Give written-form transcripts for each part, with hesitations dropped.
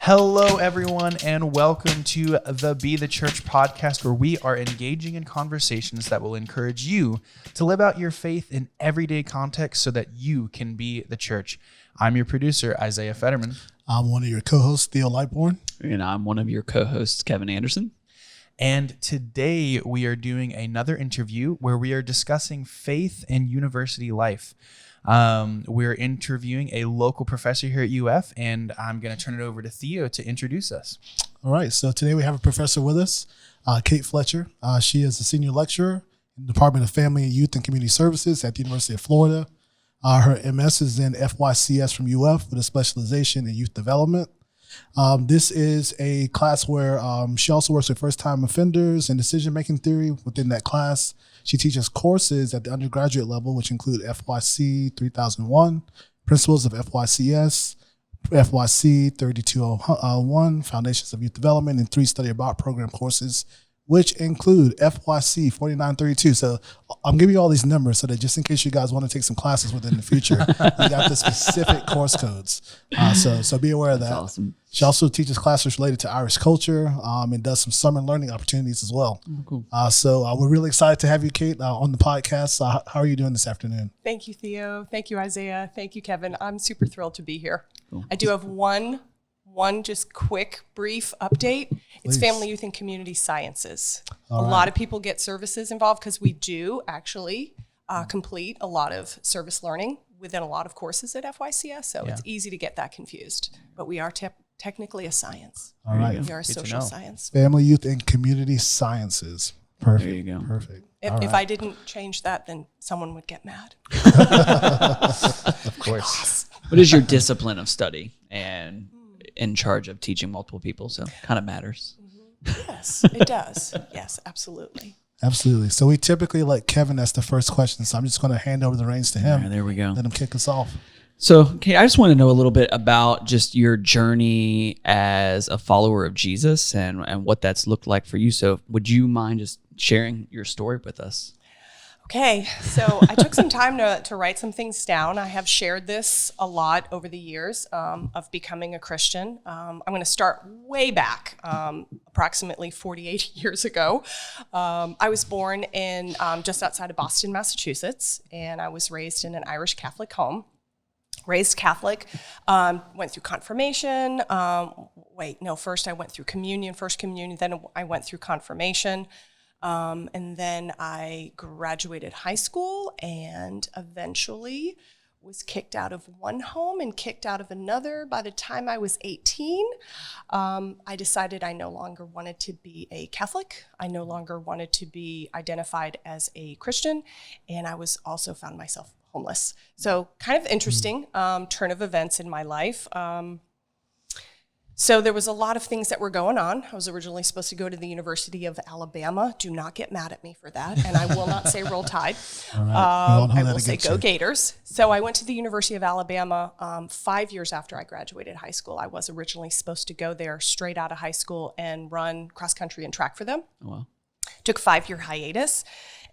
Hello, everyone, and welcome to the Be the Church podcast, where we are engaging in conversations that will encourage you to live out your faith in everyday context so that you can be the church. I'm your producer, Isaiah Fetterman. I'm one of your co-hosts, Theo Lightbourne. And I'm one of your co-hosts, Kevin Anderson. And today we are doing another interview where we are discussing faith and university life. We're interviewing a local professor here at UF, and I'm going to turn it over to Theo to introduce us. All right. So today we have a professor with us, Kate Fletcher. She is a senior lecturer in the Department of Family, Youth, and Community Services at the University of Florida. Her MS is in FYCS from UF with a specialization in youth development. This is a class where she also works with first-time offenders and decision-making theory within that class. She teaches courses at the undergraduate level, which include FYC 3001, Principles of FYCS, FYC 3201, Foundations of Youth Development, and 3 Study Abroad program courses, which include FYC 4932. So I'm giving you all these numbers so that just in case you guys want to take some classes within the future, you got the specific course codes. So be aware of that. That's awesome. She also teaches classes related to Irish culture and does some summer learning opportunities as well. Oh, cool. So we're really excited to have you, Kate, on the podcast. How are you doing this afternoon? Thank you, Theo. Thank you, Isaiah. Thank you, Kevin. I'm super thrilled to be here. Cool. I do have one just quick, brief update. It's Please. Family, Youth, and Community Sciences. All a right. lot of people get services involved because we do actually complete a lot of service learning within a lot of courses at FYCS. So it's easy to get that confused. But we are technically a science. All right. We are a social science. Family, Youth, and Community Sciences. Perfect. There you go. Perfect. If I didn't change that, then someone would get mad. Of course. What is your discipline of study and in charge of teaching multiple people? So kind of matters. Yes, it does. Yes, absolutely. Absolutely. So we typically let Kevin ask the first question. So I'm just going to hand over the reins to him. Yeah, there we go. Let him kick us off. So, Kate, I just want to know a little bit about just your journey as a follower of Jesus and what that's looked like for you. So would you mind just sharing your story with us? Okay, so I took some time to write some things down. I have shared this a lot over the years of becoming a Christian. I'm going to start way back, approximately 48 years ago. I was born in just outside of Boston, Massachusetts, and I was raised in an Irish Catholic home. Raised Catholic, went through confirmation. First I went through first communion, then I went through confirmation. And then I graduated high school and eventually was kicked out of one home and kicked out of another. By the time I was 18, I decided I no longer wanted to be a Catholic. I no longer wanted to be identified as a Christian. And I was also found myself homeless. So kind of interesting turn of events in my life. So there was a lot of things that were going on. I was originally supposed to go to the University of Alabama. Do not get mad at me for that. And I will not say Roll Tide. All right. I will say Go Gators. So I went to the University of Alabama 5 years after I graduated high school. I was originally supposed to go there straight out of high school and run cross country and track for them. Oh, wow. Took a 5-year hiatus.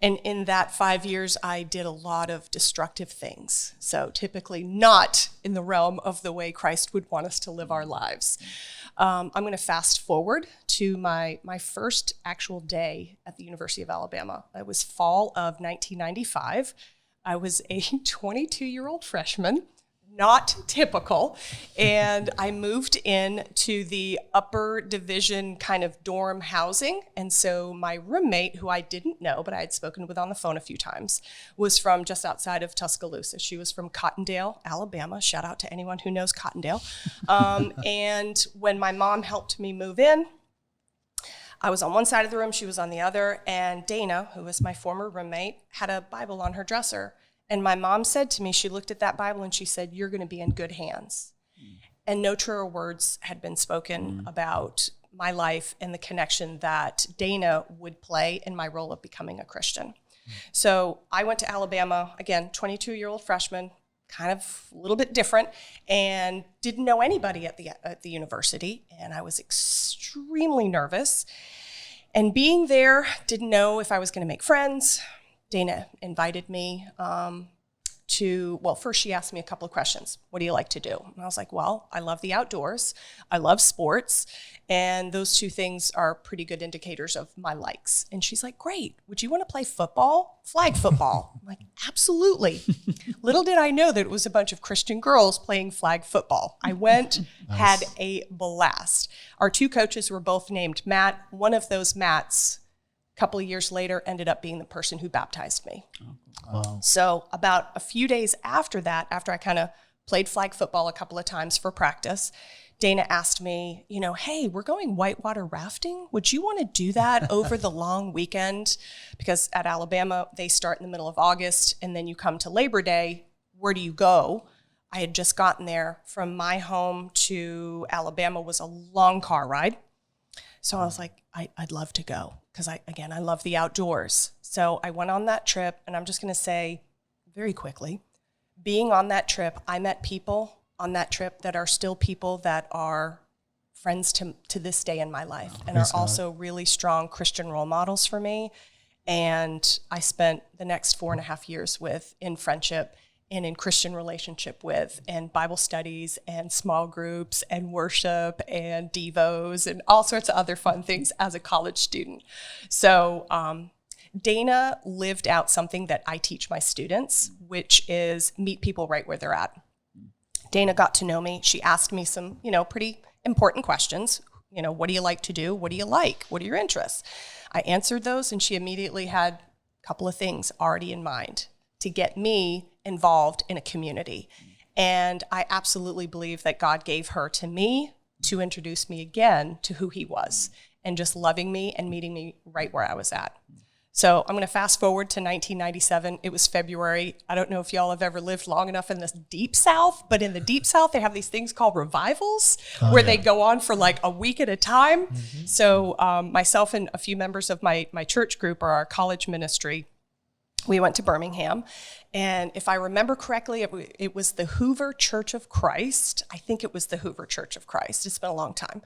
And in that 5 years, I did a lot of destructive things. So typically not in the realm of the way Christ would want us to live our lives. I'm going to fast forward to my first actual day at the University of Alabama. It was fall of 1995. I was a 22-year-old freshman. Not typical. And I moved in to the upper division kind of dorm housing. And so my roommate, who I didn't know, but I had spoken with on the phone a few times, was from just outside of Tuscaloosa. She was from Cottondale, Alabama. Shout out to anyone who knows Cottondale. And when my mom helped me move in, I was on one side of the room, she was on the other. And Dana, who was my former roommate, had a Bible on her dresser. And my mom said to me, she looked at that Bible and she said, "You're going to be in good hands." And no truer words had been spoken about my life and the connection that Dana would play in my role of becoming a Christian. So I went to Alabama, again, 22-year-old freshman, kind of a little bit different, and didn't know anybody at the university, and I was extremely nervous. And being there, didn't know if I was going to make friends. Dana invited me first she asked me a couple of questions. What do you like to do? And I was like, well, I love the outdoors. I love sports. And those two things are pretty good indicators of my likes. And she's like, great. Would you want to play football? Flag football. I'm like, absolutely. Little did I know that it was a bunch of Christian girls playing flag football. I went, had a blast. Our two coaches were both named Matt. One of those Matts, a couple of years later, ended up being the person who baptized me. Wow. So about a few days after that, after I kind of played flag football a couple of times for practice, Dana asked me, hey, we're going whitewater rafting. Would you want to do that over the long weekend? Because at Alabama, they start in the middle of August, and then you come to Labor Day. Where do you go? I had just gotten there. From my home to Alabama was a long car ride. So I was like, I'd love to go because, I love the outdoors. So I went on that trip, and I'm just going to say very quickly, being on that trip, I met people on that trip that are still people that are friends to this day in my life and are also really strong Christian role models for me. And I spent the next 4.5 years in friendship and in Christian relationship with, and Bible studies and small groups and worship and devos and all sorts of other fun things as a college student. So Dana lived out something that I teach my students, which is meet people right where they're at. Dana got to know me. She asked me some, pretty important questions. What do you like to do? What do you like? What are your interests? I answered those, and she immediately had a couple of things already in mind to get me involved in a community. And I absolutely believe that God gave her to me to introduce me again to who he was and just loving me and meeting me right where I was at. So I'm going to fast forward to 1997. It was February. I don't know if y'all have ever lived long enough in the Deep South, but in the Deep South, they have these things called revivals where they go on for like a week at a time. Mm-hmm. So myself and a few members of my church group or our college ministry, we went to Birmingham. And if I remember correctly, it was the Hoover Church of Christ. I think it was the Hoover Church of Christ. It's been a long time.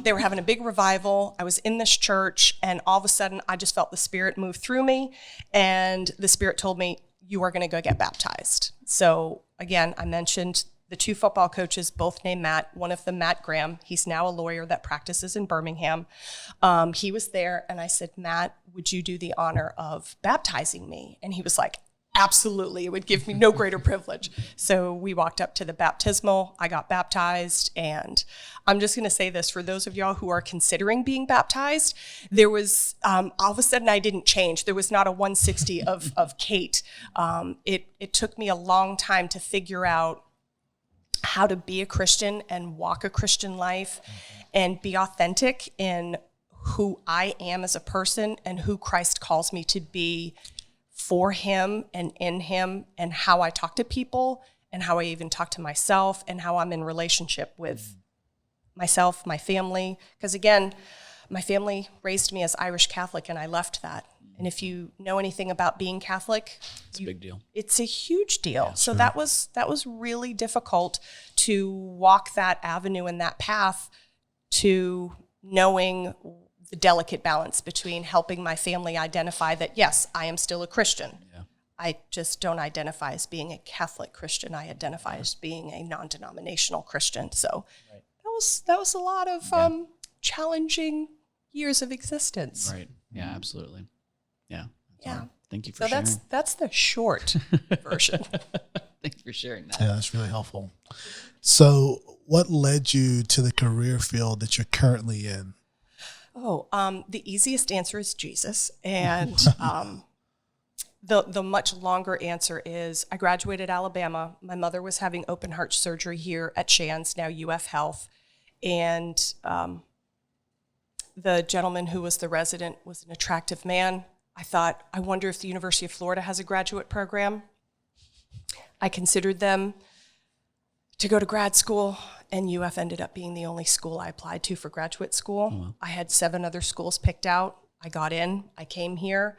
They were having a big revival. I was in this church, and all of a sudden, I just felt the Spirit move through me. And the Spirit told me, you are going to go get baptized. So again, I mentioned the two football coaches, both named Matt. One of them, Matt Graham. He's now a lawyer that practices in Birmingham. He was there, and I said, Matt, would you do the honor of baptizing me? And he was like, absolutely. It would give me no greater privilege. So we walked up to the baptismal. I got baptized. And I'm just going to say this for those of y'all who are considering being baptized, there was, all of a sudden I didn't change. There was not a 160 of Kate. It took me a long time to figure out how to be a Christian and walk a Christian life and be authentic in who I am as a person and who Christ calls me to be for him and in him, and how I talk to people and how I even talk to myself and how I'm in relationship with myself, my family. Because again, my family raised me as Irish Catholic, and I left that. And if you know anything about being Catholic, it's a big deal. It's a huge deal. Yeah, so sure. that was really difficult to walk that avenue and that path to knowing the delicate balance between helping my family identify that, yes, I am still a Christian. Yeah. I just don't identify as being a Catholic Christian. I identify as being a non-denominational Christian. So that was a lot of challenging years of existence. Right. Yeah, absolutely. Yeah. Yeah. Thank you for sharing. So that's the short version. Thanks for sharing that. Yeah, that's really helpful. So what led you to the career field that you're currently in? The easiest answer is Jesus. And the much longer answer is I graduated Alabama. My mother was having open heart surgery here at Shands, now UF Health. And the gentleman who was the resident was an attractive man. I thought, I wonder if the University of Florida has a graduate program. I considered them to go to grad school, and UF ended up being the only school I applied to for graduate school. Oh, wow. I had 7 other schools picked out. I got in, I came here,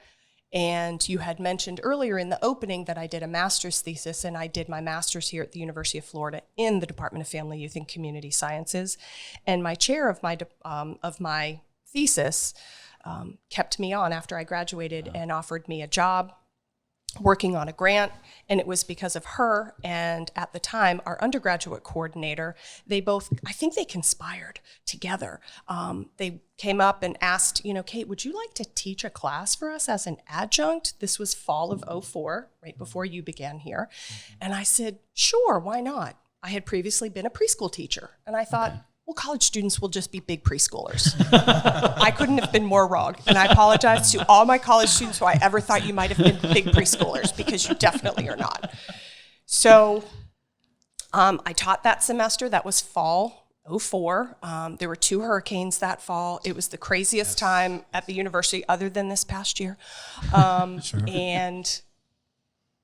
And you had mentioned earlier in the opening that I did a master's thesis, and I did my master's here at the University of Florida in the Department of Family, Youth, and Community Sciences. And my chair of my thesis kept me on after I graduated and offered me a job working on a grant, and it was because of her and, at the time, our undergraduate coordinator. They both, I think they conspired together. They came up and asked, Kate, would you like to teach a class for us as an adjunct? This was fall of '04, right before you began here. And I said, sure, why not? I had previously been a preschool teacher, and I thought, well, college students will just be big preschoolers. I couldn't have been more wrong. And I apologize to all my college students who I ever thought you might have been big preschoolers, because you definitely are not. So I taught that semester. That was fall '04. There were 2 hurricanes that fall. It was the craziest time at the university other than this past year. Sure. And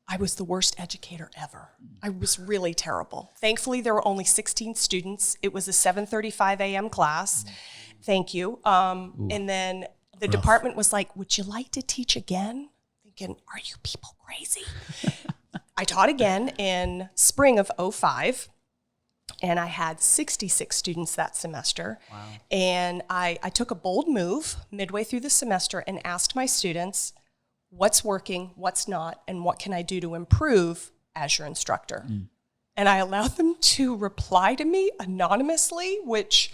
I was the worst educator ever. I was really terrible. Thankfully, there were only 16 students. It was a 7:35 a.m. class. Thank you. And then the department was like, would you like to teach again? Thinking, are you people crazy? I taught again in spring of '05. And I had 66 students that semester. Wow. And I took a bold move midway through the semester and asked my students, what's working, what's not, and what can I do to improve as your instructor? And I allowed them to reply to me anonymously, which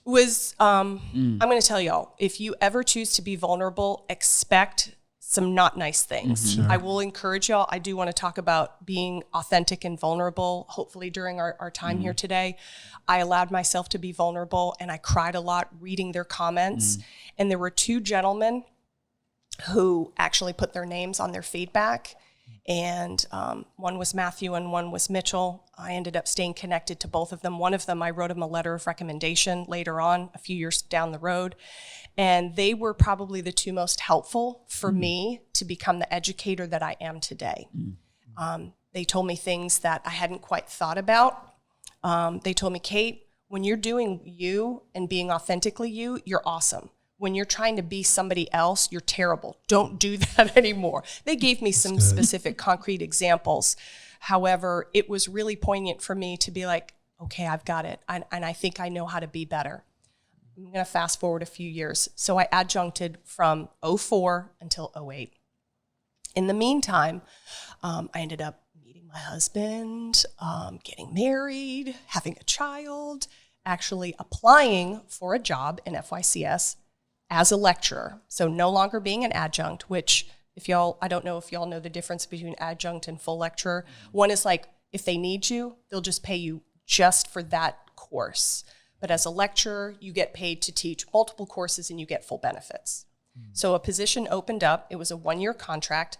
was, I'm going to tell y'all, if you ever choose to be vulnerable, expect some not nice things. Sure. I will encourage y'all. I do want to talk about being authentic and vulnerable, hopefully during our time here today. I allowed myself to be vulnerable, and I cried a lot reading their comments. And there were 2 gentlemen who actually put their names on their feedback. And one was Matthew and one was Mitchell. I ended up staying connected to both of them. One of them, I wrote him a letter of recommendation later on, a few years down the road. And they were probably the 2 most helpful for me to become the educator that I am today. They told me things that I hadn't quite thought about. They told me, Kate, when you're doing you and being authentically you, you're awesome. When you're trying to be somebody else, you're terrible. Don't do that anymore. They gave me some specific concrete examples. However, it was really poignant for me to be like, okay, I've got it. And I think I know how to be better. I'm going to fast forward a few years. So I adjuncted from '04 until '08. In the meantime, I ended up meeting my husband, getting married, having a child, actually applying for a job in FYCS as a lecturer. So no longer being an adjunct, which I don't know if y'all know the difference between adjunct and full lecturer. One is like, if they need you, they'll just pay you just for that course. But as a lecturer, you get paid to teach multiple courses and you get full benefits. So a position opened up. It was a 1-year contract.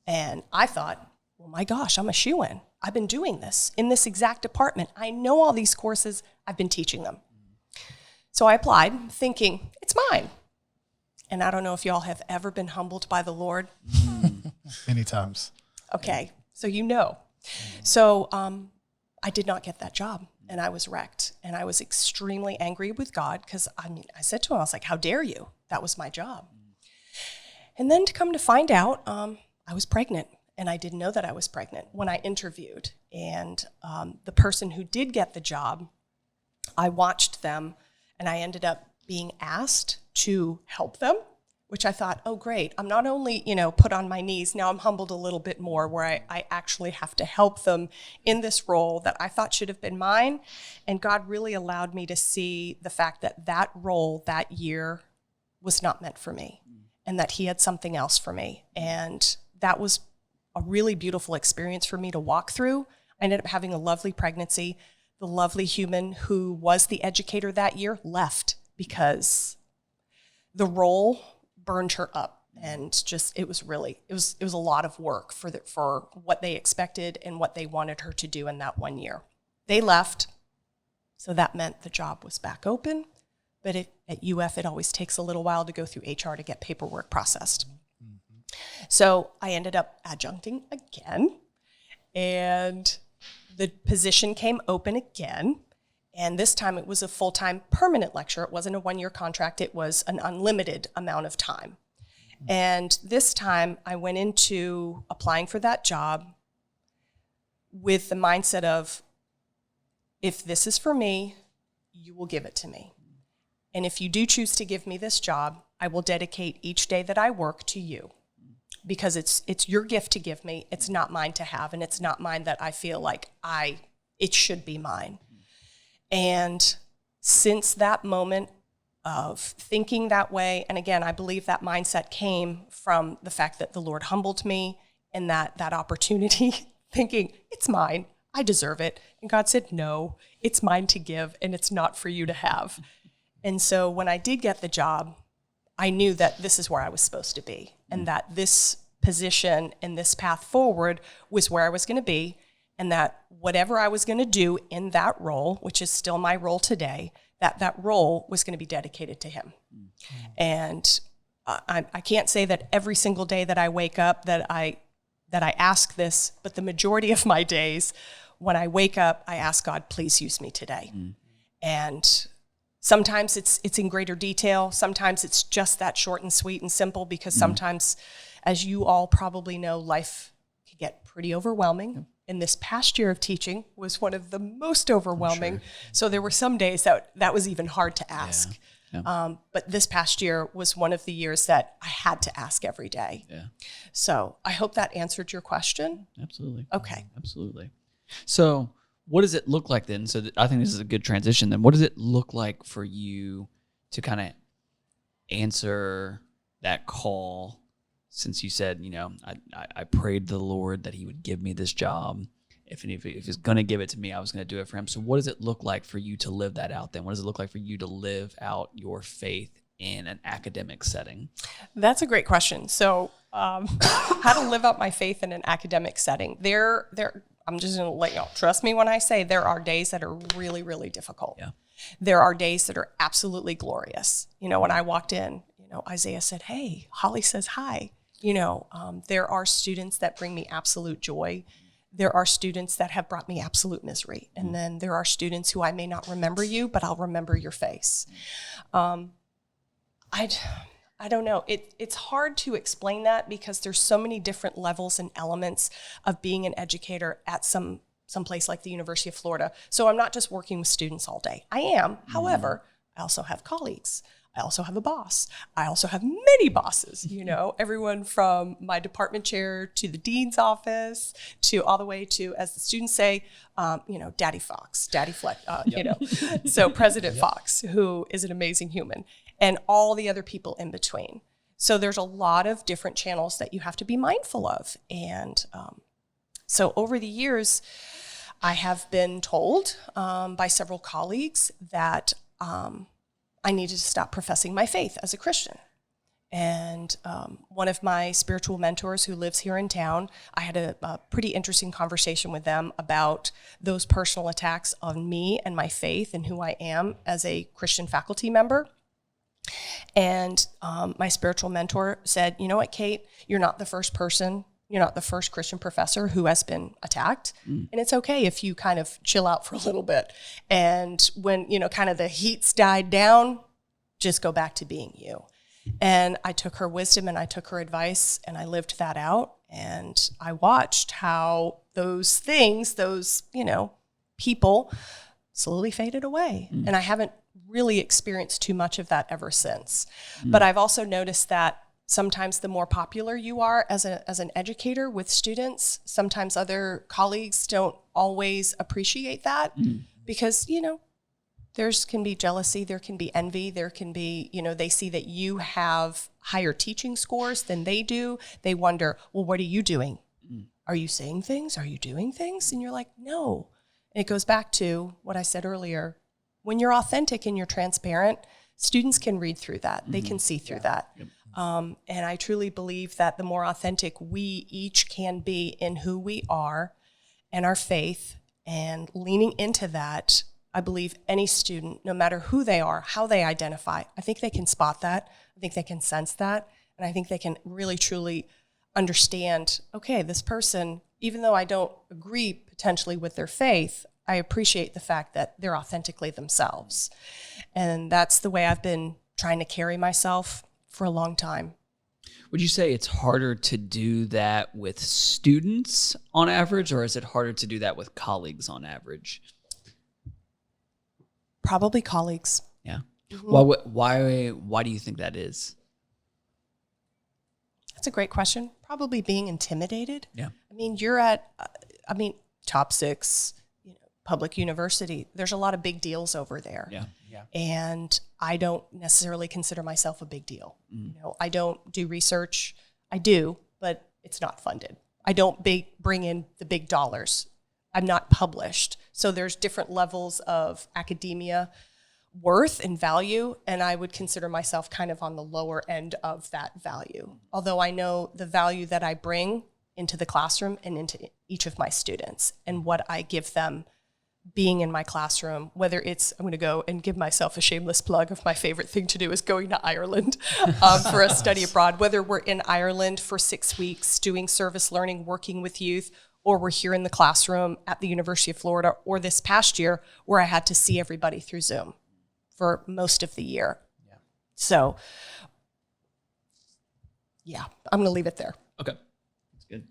And I thought, well, my gosh, I'm a shoo-in. I've been doing this in this exact department. I know all these courses. I've been teaching them. So I applied thinking, it's mine. And I don't know if y'all have ever been humbled by the Lord. Many times. Okay, so you know. So I did not get that job, and I was wrecked. And I was extremely angry with God because, I said to him, I was like, how dare you? That was my job. And then to come to find out, I was pregnant. And I didn't know that I was pregnant when I interviewed. And the person who did get the job, I watched them, and I ended up being asked to help them, which I thought, oh, great. I'm not only, put on my knees, now I'm humbled a little bit more where I actually have to help them in this role that I thought should have been mine. And God really allowed me to see the fact that that role that year was not meant for me and that he had something else for me. And that was a really beautiful experience for me to walk through. I ended up having a lovely pregnancy. The lovely human who was the educator that year left because the role burned her up, and it was a lot of work for what they expected and what they wanted her to do in that 1 year. They left, so that meant the job was back open, but at UF it always takes a little while to go through HR to get paperwork processed. So I ended up adjuncting again, and the position came open again, and this time it was a full-time permanent lecture. It wasn't a 1-year contract. It was an unlimited amount of time. And this time I went into applying for that job with the mindset of, if this is for me, you will give it to me. And if you do choose to give me this job, I will dedicate each day that I work to you, because it's your gift to give me. It's not mine to have, and it's not mine that I feel like it should be mine. And since that moment of thinking that way, and again, I believe that mindset came from the fact that the Lord humbled me, and that opportunity, thinking, it's mine, I deserve it. And God said, no, it's mine to give, and it's not for you to have. And so when I did get the job, I knew that this is where I was supposed to be, and that this position and this path forward was where I was going to be, and that whatever I was going to do in that role, which is still my role today, that role was going to be dedicated to him. And I can't say that every single day that I wake up that I ask this, but the majority of my days, when I wake up, I ask God, please use me today. And sometimes it's in greater detail. Sometimes it's just that short and sweet and simple, because sometimes, as you all probably know, life can get pretty overwhelming. And this past year of teaching was one of the most overwhelming. So there were some days that was even hard to ask. But this past year was one of the years that I had to ask every day. So I hope that answered your question. Absolutely. Okay. Absolutely. So what does it look like then? So I think this is a good transition then. What does it look like for you to kind of answer that call? Since you said, I prayed to the Lord that he would give me this job. If he's going to give it to me, I was going to do it for him. So what does it look like for you to live that out then? What does it look like for you to live out your faith in an academic setting? That's a great question. So how to live out my faith in an academic setting. I'm just going to let y'all trust me when I say there are days that are really, really difficult. There are days that are absolutely glorious. When I walked in, Isaiah said, hey, Holly says hi. There are students that bring me absolute joy. There are students that have brought me absolute misery. And then there are students who I may not remember you, but I'll remember your face. I don't know. It's hard to explain that, because there's so many different levels and elements of being an educator at some place like the University of Florida. So I'm not just working with students all day. I am. However, I also have colleagues. I also have a boss. I also have many bosses, everyone from my department chair to the dean's office to all the way to, as the students say, Daddy Fox, Daddy Fletcher, so President Fox, who is an amazing human, and all the other people in between. So there's a lot of different channels that you have to be mindful of. And so over the years, I have been told by several colleagues that I needed to stop professing my faith as a Christian. And one of my spiritual mentors who lives here in town, I had a pretty interesting conversation with them about those personal attacks on me and my faith and who I am as a Christian faculty member. And my spiritual mentor said, you know what, Kate, you're not the first person, you're not the first Christian professor who has been attacked. And it's okay if you kind of chill out for a little bit. And when, kind of the heat's died down, just go back to being you. And I took her wisdom and I took her advice and I lived that out. And I watched how those things, people slowly faded away. And I haven't really experienced too much of that ever since. But I've also noticed that sometimes the more popular you are as an educator with students, sometimes other colleagues don't always appreciate that because, there can be jealousy, there can be envy, there can be, they see that you have higher teaching scores than they do. They wonder, well, what are you doing? Are you saying things? Are you doing things? And you're like, no. And it goes back to what I said earlier. When you're authentic and you're transparent, students can read through that. They can see through that. And I truly believe that the more authentic we each can be in who we are and our faith and leaning into that, I believe any student, no matter who they are, how they identify, I think they can spot that. I think they can sense that. And I think they can really, truly understand, okay, this person, even though I don't agree potentially with their faith, I appreciate the fact that they're authentically themselves. And that's the way I've been trying to carry myself for a long time. Would you say it's harder to do that with students on average, or is it harder to do that with colleagues on average? Probably colleagues. Yeah. Mm-hmm. Why do you think that is? That's a great question. Probably being intimidated. Yeah. I mean, you're at, top 6, public university. There's a lot of big deals over there. Yeah. And I don't necessarily consider myself a big deal. I don't do research. I do, but it's not funded. I don't bring in the big dollars. I'm not published. So there's different levels of academia worth and value, and I would consider myself kind of on the lower end of that value. Although I know the value that I bring into the classroom and into each of my students and what I give them being in my classroom, whether it's, I'm going to go and give myself a shameless plug of my favorite thing to do is going to Ireland for a study abroad, whether we're in Ireland for 6 weeks doing service learning, working with youth, or we're here in the classroom at the University of Florida, or this past year where I had to see everybody through Zoom for most of the year. Yeah. So, yeah, I'm going to leave it there. Okay. That's good.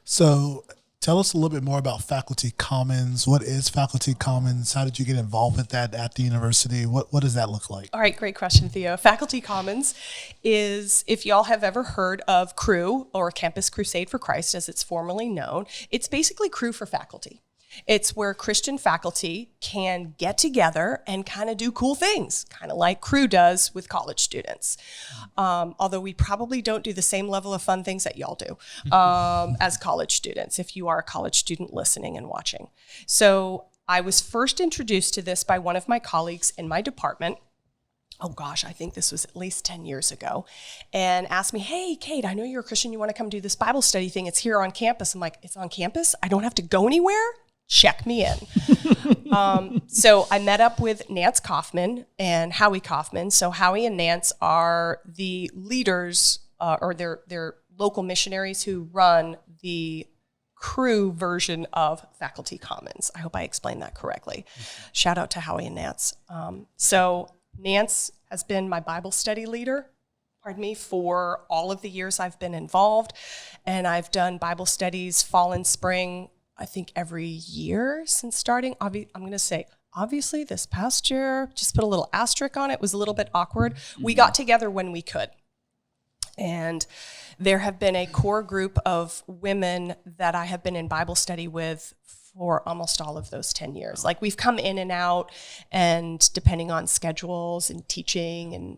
So tell us a little bit more about Faculty Commons. What is Faculty Commons? How did you get involved with that at the university? What does that look like? All right, great question, Theo. Faculty Commons is, if y'all have ever heard of Cru, or Campus Crusade for Christ as it's formerly known, it's basically Cru for faculty. It's where Christian faculty can get together and kind of do cool things, kind of like Cru does with college students. Although we probably don't do the same level of fun things that y'all do as college students, if you are a college student listening and watching. So I was first introduced to this by one of my colleagues in my department. Oh gosh, I think this was at least 10 years ago, and asked me, hey, Kate, I know you're a Christian. You want to come do this Bible study thing? It's here on campus. I'm like, it's on campus? I don't have to go anywhere? Check me in. So I met up with Nance Kaufman and Howie Kaufman. So Howie and Nance are the leaders, or they're local missionaries who run the Cru version of Faculty Commons. I hope I explained that correctly. Shout out to Howie and Nance. So Nance has been my Bible study leader, for all of the years I've been involved. And I've done Bible studies fall and spring, I think every year since starting. I'm going to say, obviously this past year, just put a little asterisk on it, was a little bit awkward. We got together when we could. And there have been a core group of women that I have been in Bible study with for almost all of those 10 years. Like, we've come in and out, and depending on schedules and teaching and,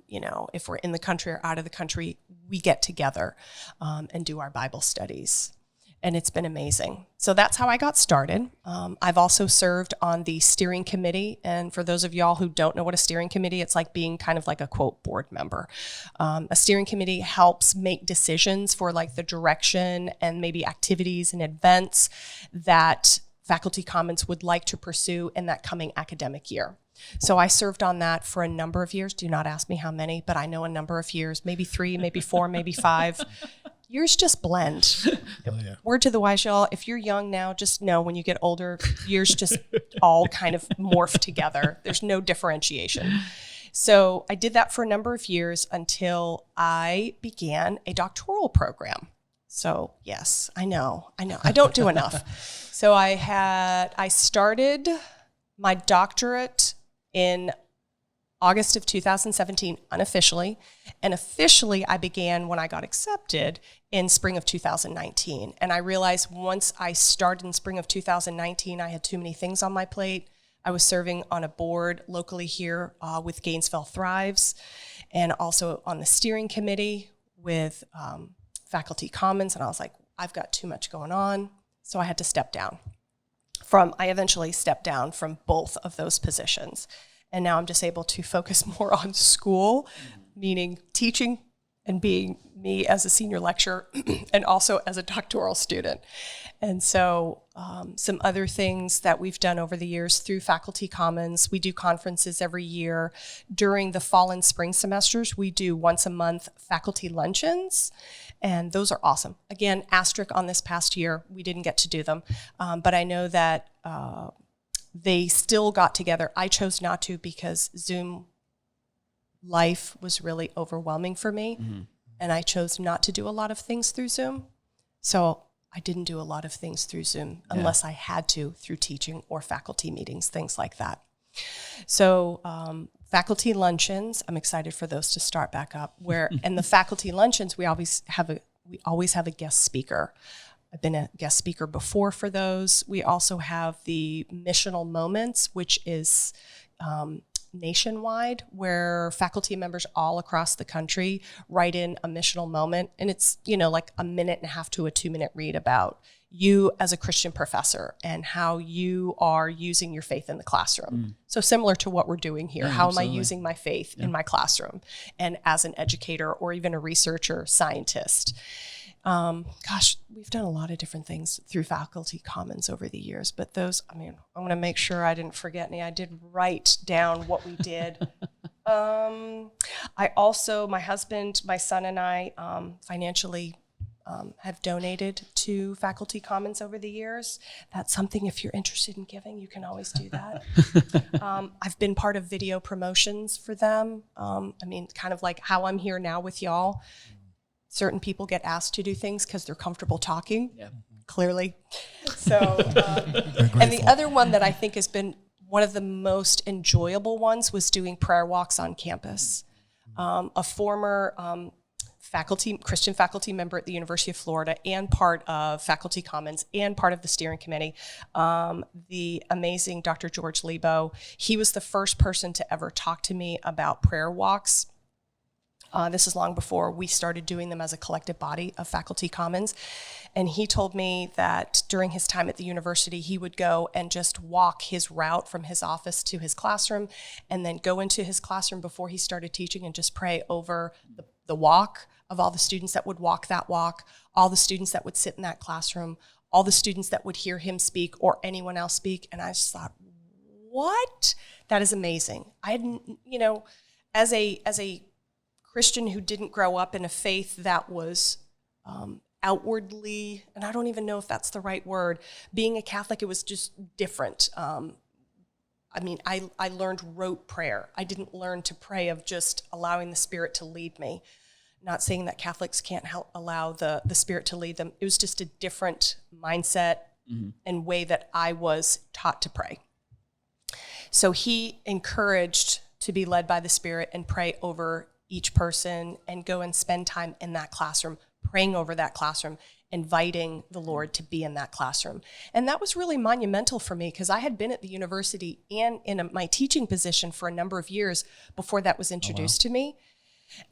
if we're in the country or out of the country, we get together and do our Bible studies. And it's been amazing. So that's how I got started. I've also served on the steering committee. And for those of y'all who don't know what a steering committee, it's like being kind of like a, quote, board member. A steering committee helps make decisions for like the direction and maybe activities and events that Faculty Commons would like to pursue in that coming academic year. So I served on that for a number of years. Do not ask me how many, but I know a number of years, maybe 3, maybe 4, maybe 5. Years just blend. Oh, yeah. Word to the wise, y'all. If you're young now, just know when you get older, years just all kind of morph together. There's no differentiation. So I did that for a number of years until I began a doctoral program. So yes, I know. I don't do enough. So I started my doctorate in August of 2017 unofficially, and officially I began when I got accepted in spring of 2019. And I realized once I started in spring of 2019, I had too many things on my plate. I was serving on a board locally here with Gainesville Thrives, and also on the steering committee with Faculty Commons, and I was like, I've got too much going on, so I had to step down. I eventually stepped down from both of those positions. And now I'm just able to focus more on school, meaning teaching and being me as a senior lecturer and also as a doctoral student. And so some other things that we've done over the years through Faculty Commons, we do conferences every year. During the fall and spring semesters, we do once a month faculty luncheons. And those are awesome. Again, asterisk on this past year, we didn't get to do them. But I know that they still got together. I chose not to because Zoom life was really overwhelming for me. Mm-hmm. and I chose not to do a lot of things through Zoom. So I didn't do a lot of things through Zoom unless I had to through teaching or faculty meetings, things like that. So faculty luncheons, I'm excited for those to start back up. And the faculty luncheons, we always have a guest speaker. I've been a guest speaker before for those. We also have the missional moments, which is nationwide, where faculty members all across the country write in a missional moment. And it's, like a 1.5 to a 2-minute read about you as a Christian professor and how you are using your faith in the classroom. So similar to what we're doing here. How am I using my faith in my classroom and as an educator or even a researcher, scientist? We've done a lot of different things through Faculty Commons over the years, but those, I want to make sure I didn't forget any. I did write down what we did. I also, my husband, my son, and I financially have donated to Faculty Commons over the years. That's something, if you're interested in giving, you can always do that. I've been part of video promotions for them. Kind of like how I'm here now with y'all. Certain people get asked to do things because they're comfortable talking, clearly. So, and the other one that I think has been one of the most enjoyable ones was doing prayer walks on campus. A former Christian faculty member at the University of Florida and part of Faculty Commons and part of the steering committee, the amazing Dr. George Lebo, he was the first person to ever talk to me about prayer walks. This is long before we started doing them as a collective body of Faculty Commons. And he told me that during his time at the university, he would go and just walk his route from his office to his classroom and then go into his classroom before he started teaching and just pray over the walk of all the students that would walk that walk, all the students that would sit in that classroom, all the students that would hear him speak or anyone else speak. And I just thought, what? That is amazing. I hadn't, as a Christian who didn't grow up in a faith that was outwardly, and I don't even know if that's the right word, being a Catholic, it was just different. I learned rote prayer. I didn't learn to pray of just allowing the Spirit to lead me. Not saying that Catholics can't allow the Spirit to lead them. It was just a different mindset and way that I was taught to pray. So he encouraged to be led by the Spirit and pray over each person and go and spend time in that classroom, praying over that classroom, inviting the Lord to be in that classroom. And that was really monumental for me because I had been at the university and in my teaching position for a number of years before that was introduced to me.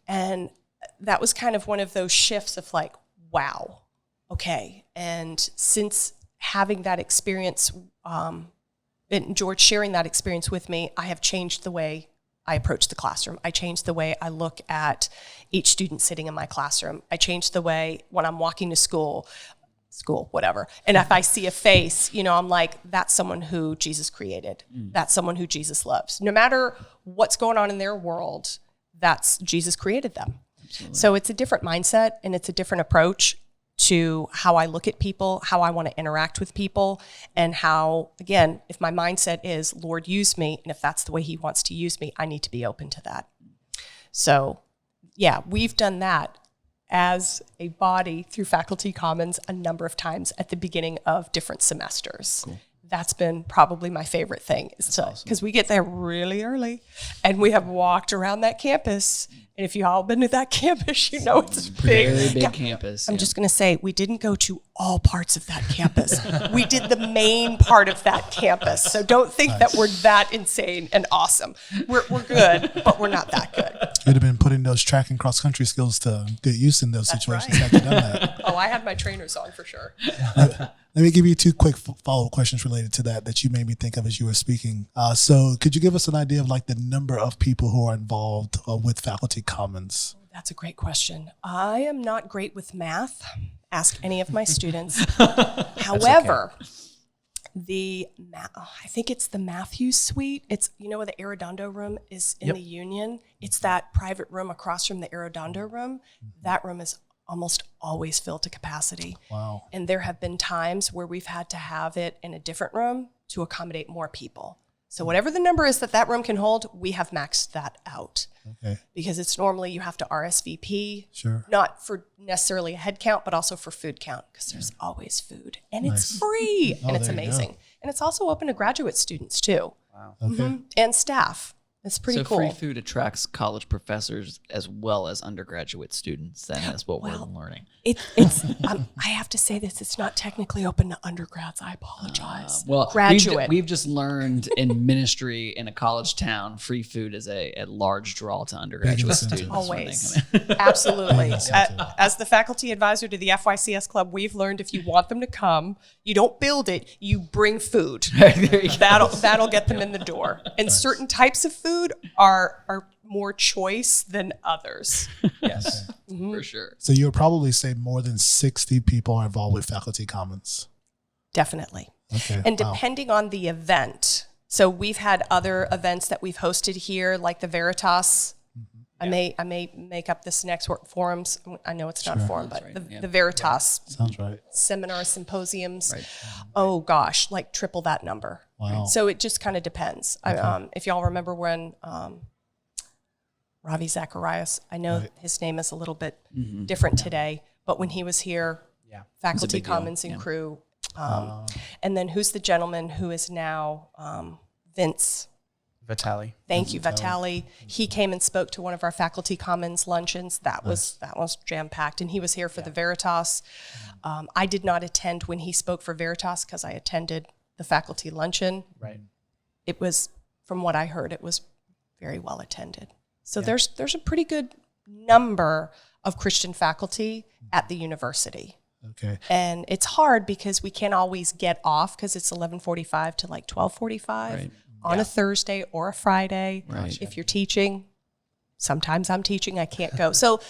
And that was kind of one of those shifts of like, wow, okay. And since having that experience, and George sharing that experience with me, I have changed the way I approach the classroom. I changed the way I look at each student sitting in my classroom. I changed the way when I'm walking to school, whatever. And if I see a face, I'm like, that's someone who Jesus created. That's someone who Jesus loves. No matter what's going on in their world, that's Jesus created them. Absolutely. So it's a different mindset and it's a different approach to how I look at people, how I want to interact with people, and how, again, if my mindset is, Lord, use me, and if that's the way he wants to use me, I need to be open to that. So, yeah, we've done that as a body through Faculty Commons a number of times at the beginning of different semesters. Cool. That's been probably my favorite thing, because we get there really early, and we have walked around that campus. And if you've all been to that campus, it's big. Very big campus. I'm just going to say, we didn't go to all parts of that campus. We did the main part of that campus. So don't think that we're that insane and awesome. We're good, but we're not that good. You'd have been putting those track and cross country skills to get used in those situations had you done that. Oh, I had my trainers on for sure. Let me give you 2 quick follow-up questions related to that you made me think of as you were speaking. So could you give us an idea of like the number of people who are involved with Faculty Commons? That's a great question. I am not great with math. Ask any of my students. However, I think it's the Matthews Suite. It's, where the Arredondo room is in the Union. It's that private room across from the Arredondo room. That room is almost always filled to capacity. Wow. And there have been times where we've had to have it in a different room to accommodate more people. So whatever the number is that room can hold, we have maxed that out. Okay. because it's normally you have to RSVP, Sure. not for necessarily a head count, but also for food count, because there's always food and it's free and it's there you go. amazing. And it's also open to graduate students too. Wow. Okay. And staff. It's pretty so cool. free food attracts college professors as well as undergraduate students. Then that's what we're learning. It's I have to say this, it's not technically open to undergrads. I apologize. Well, graduate. we've just learned in ministry in a college town, free food is a large draw to undergraduate incentive. students. Always. when they come in. Absolutely. incentive. As the faculty advisor to the FYCS club, we've learned if you want them to come, you don't build it, you bring food. That'll get them in the door. And certain types of food are more choice than others. Yes, for sure. So you would probably say more than 60 people are involved with Faculty Commons. Definitely. Okay. And wow. depending on the event, so we've had other events that we've hosted here, like the Veritas. I may make up this next forums. I know it's not a forum, but right. the Veritas Sounds right. seminar symposiums. Right. Oh gosh, like triple that number. Wow. So it just kind of depends. If y'all remember when Ravi Zacharias, I know Right. his name is a little bit different today, but when he was here, Faculty big deal. Commons and crew. And then who's the gentleman who is now Vince? Vitali. Thank you, Vitali. He came and spoke to one of our Faculty Commons luncheons. That was jam packed, and he was here for the Veritas. I did not attend when he spoke for Veritas because I attended the faculty luncheon. Right. It was, from what I heard, it was very well attended. So there's a pretty good number of Christian faculty at the university. Okay. And it's hard because we can't always get off because it's 11:45 to like 12:45 Right. on a Thursday or a Friday. Right. If you're teaching, sometimes I'm teaching, I can't go. So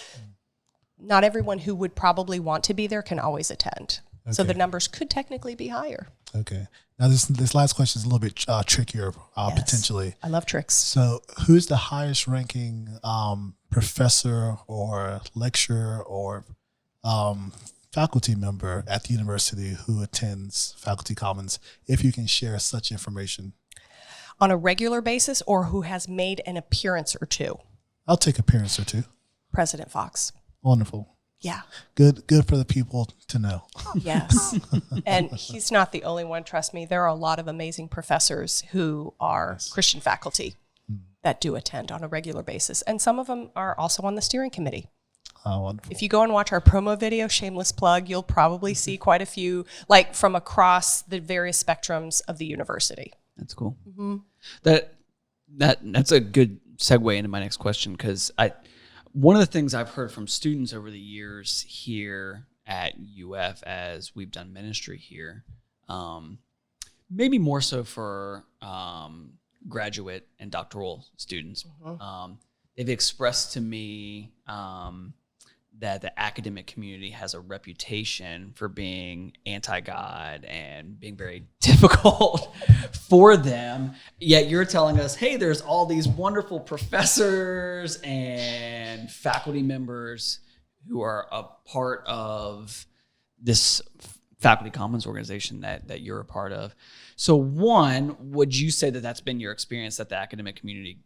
not everyone who would probably want to be there can always attend. So Okay. the numbers could technically be higher. Okay. Now this last question is a little bit trickier Yes. potentially. I love tricks. So who's the highest ranking professor or lecturer or faculty member at the university who attends Faculty Commons, if you can share such information? On a regular basis or who has made an appearance or two? I'll take appearance or two. President Fox. Wonderful. Yeah. Good for the people to know. Yes. And he's not the only one, trust me. There are a lot of amazing professors who are Christian faculty that do attend on a regular basis. And some of them are also on the steering committee. Oh, wonderful. If you go and watch our promo video, shameless plug, you'll probably see quite a few, like from across the various spectrums of the university. That's cool. That's a good segue into my next question, because one of the things I've heard from students over the years here at UF as we've done ministry here, maybe more so for graduate and doctoral students, they've expressed to me that the academic community has a reputation for being anti-God and being very difficult for them. Yet you're telling us, hey, there's all these wonderful professors and faculty members who are a part of this Faculty Commons organization that you're a part of. So one, would you say that that's been your experience, that the academic community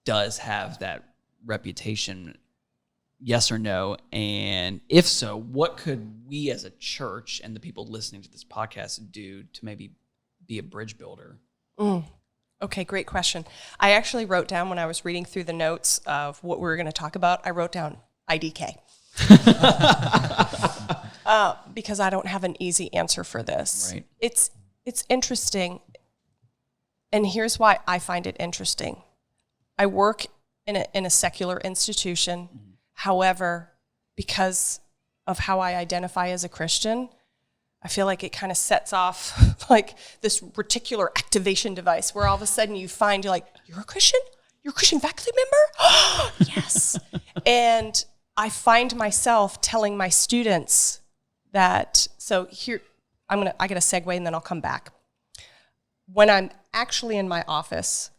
does have that reputation? Yes or no? And if so, what could we as a church and the people listening to this podcast do to maybe be a bridge builder? Okay, great question. I actually wrote down when I was reading through the notes of what we were going to talk about, I wrote down IDK. Because I don't have an easy answer for this. Right. It's interesting. And here's why I find it interesting. I work in a secular institution. However, because of how I identify as a Christian, I feel like it kind of sets off like this reticular activation device where all of a sudden you find you're like, you're a Christian? You're a Christian faculty member? Yes. And I find myself telling my students that, so here, I got to segue and then I'll come back. When I'm actually in my office,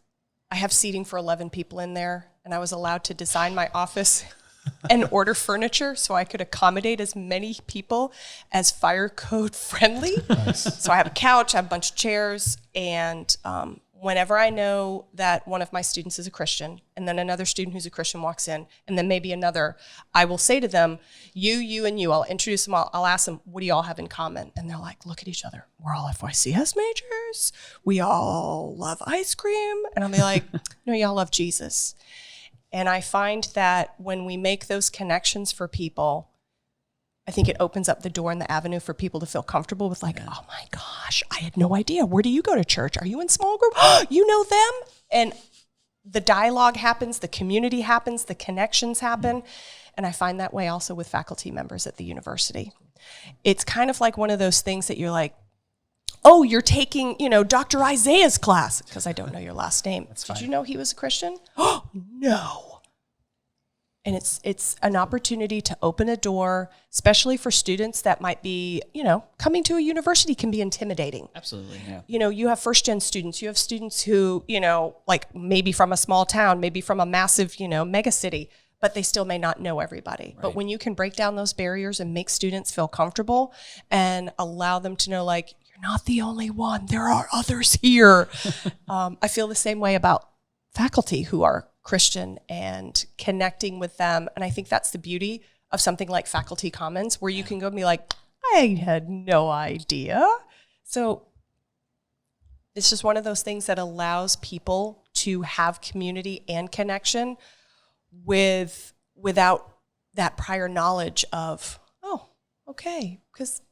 I have seating for 11 people in there, and I was allowed to design my office and order furniture so I could accommodate as many people as fire code friendly. Nice. So I have a couch, I have a bunch of chairs, and whenever I know that one of my students is a Christian, and then another student who's a Christian walks in, and then maybe another, I will say to them, you, and you. I'll introduce them. I'll ask them, what do y'all have in common? And they're like, look at each other. We're all FYCS majors. We all love ice cream. And I'll be like, no, y'all love Jesus. And I find that when we make those connections for people, I think it opens up the door and the avenue for people to feel comfortable with like, oh my gosh, I had no idea. Where do you go to church? Are you in small group? You know them? And the dialogue happens, the community happens, the connections happen. And I find that way also with faculty members at the university. It's kind of like one of those things that you're like, oh, you're taking, Dr. Isaiah's class, because I don't know your last name. Did you know he was a Christian? Oh, no. And it's an opportunity to open a door, especially for students that might be, coming to a university can be intimidating. Absolutely, yeah. You have first-gen students. You have students who, like maybe from a small town, maybe from a massive, mega city, but they still may not know everybody. Right. But when you can break down those barriers and make students feel comfortable and allow them to know, like, you're not the only one. There are others here. I feel the same way about faculty who are Christian and connecting with them. And I think that's the beauty of something like Faculty Commons, where you can go and be like, I had no idea. So it's just one of those things that allows people to have community and connection without that prior knowledge of, oh, okay, because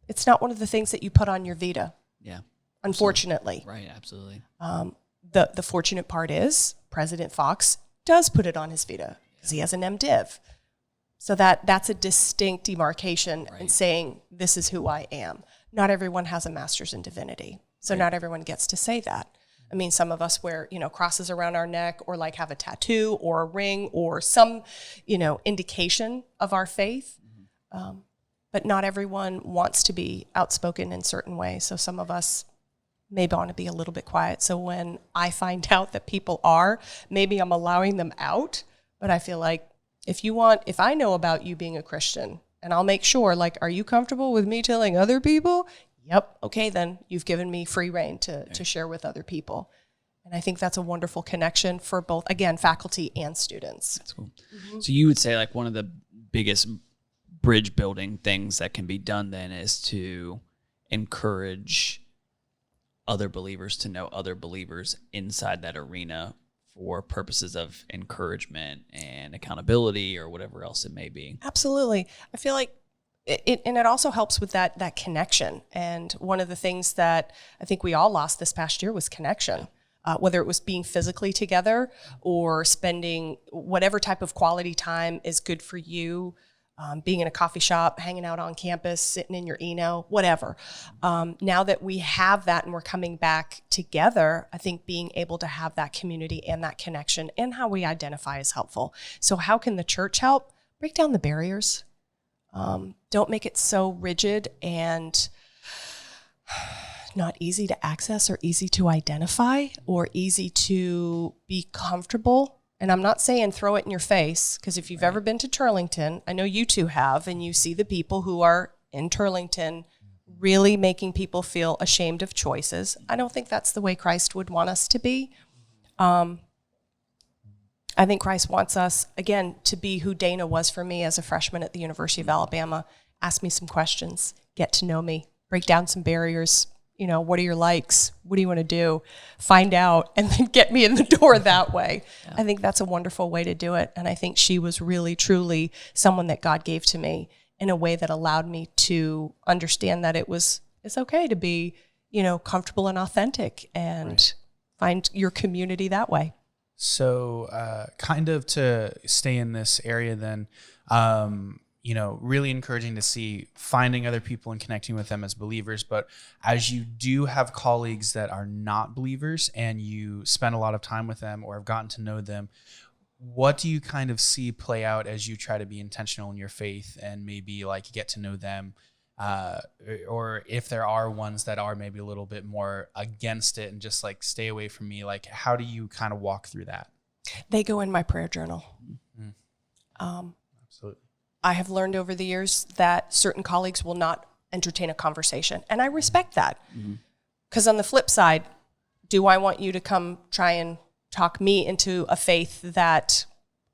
it's not one of the things that you put on your vita. Yeah. Unfortunately. Right, absolutely. The fortunate part is President Fox does put it on his vita because he has an MDiv. So that's a distinct demarcation in saying, this is who I am. Not everyone has a master's in divinity. So not everyone gets to say that. I mean, some of us wear, crosses around our neck or like have a tattoo or a ring or some, indication of our faith. But not everyone wants to be outspoken in certain ways. So some of us maybe want to be a little bit quiet. So when I find out that people are, maybe I'm allowing them out. But I feel like if I know about you being a Christian, and I'll make sure, like, are you comfortable with me telling other people? Yep. Okay, then you've given me free reign to share with other people. And I think that's a wonderful connection for both, again, faculty and students. That's cool. Mm-hmm. So you would say like one of the biggest bridge building things that can be done then is to encourage other believers to know other believers inside that arena for purposes of encouragement and accountability or whatever else it may be. Absolutely. I feel like it also helps with that connection. And one of the things that I think we all lost this past year was connection. Whether it was being physically together or spending whatever type of quality time is good for you, being in a coffee shop, hanging out on campus, sitting in your Eno, whatever. Now that we have that and we're coming back together, I think being able to have that community and that connection and how we identify is helpful. So how can the church help? Break down the barriers. Don't make it so rigid and not easy to access or easy to identify or easy to be comfortable. And I'm not saying throw it in your face, because if you've ever been to Turlington, I know you two have, and you see the people who are in Turlington really making people feel ashamed of choices. I don't think that's the way Christ would want us to be. I think Christ wants us, again, to be who Dana was for me as a freshman at the University of Alabama. Ask me some questions, get to know me, break down some barriers. What are your likes? What do you want to do? Find out, and then get me in the door that way. Yeah. I think that's a wonderful way to do it. And I think she was really, truly someone that God gave to me in a way that allowed me to understand that it's okay to be, comfortable and authentic and find your community that way. So kind of to stay in this area then, really encouraging to see finding other people and connecting with them as believers. But as you do have colleagues that are not believers and you spend a lot of time with them or have gotten to know them, what do you kind of see play out as you try to be intentional in your faith and maybe like get to know them? Or if there are ones that are maybe a little bit more against it and just like stay away from me, like how do you kind of walk through that? They go in my prayer journal. Mm-hmm. Absolutely. I have learned over the years that certain colleagues will not entertain a conversation, and I respect that. Because on the flip side, do I want you to come try and talk me into a faith that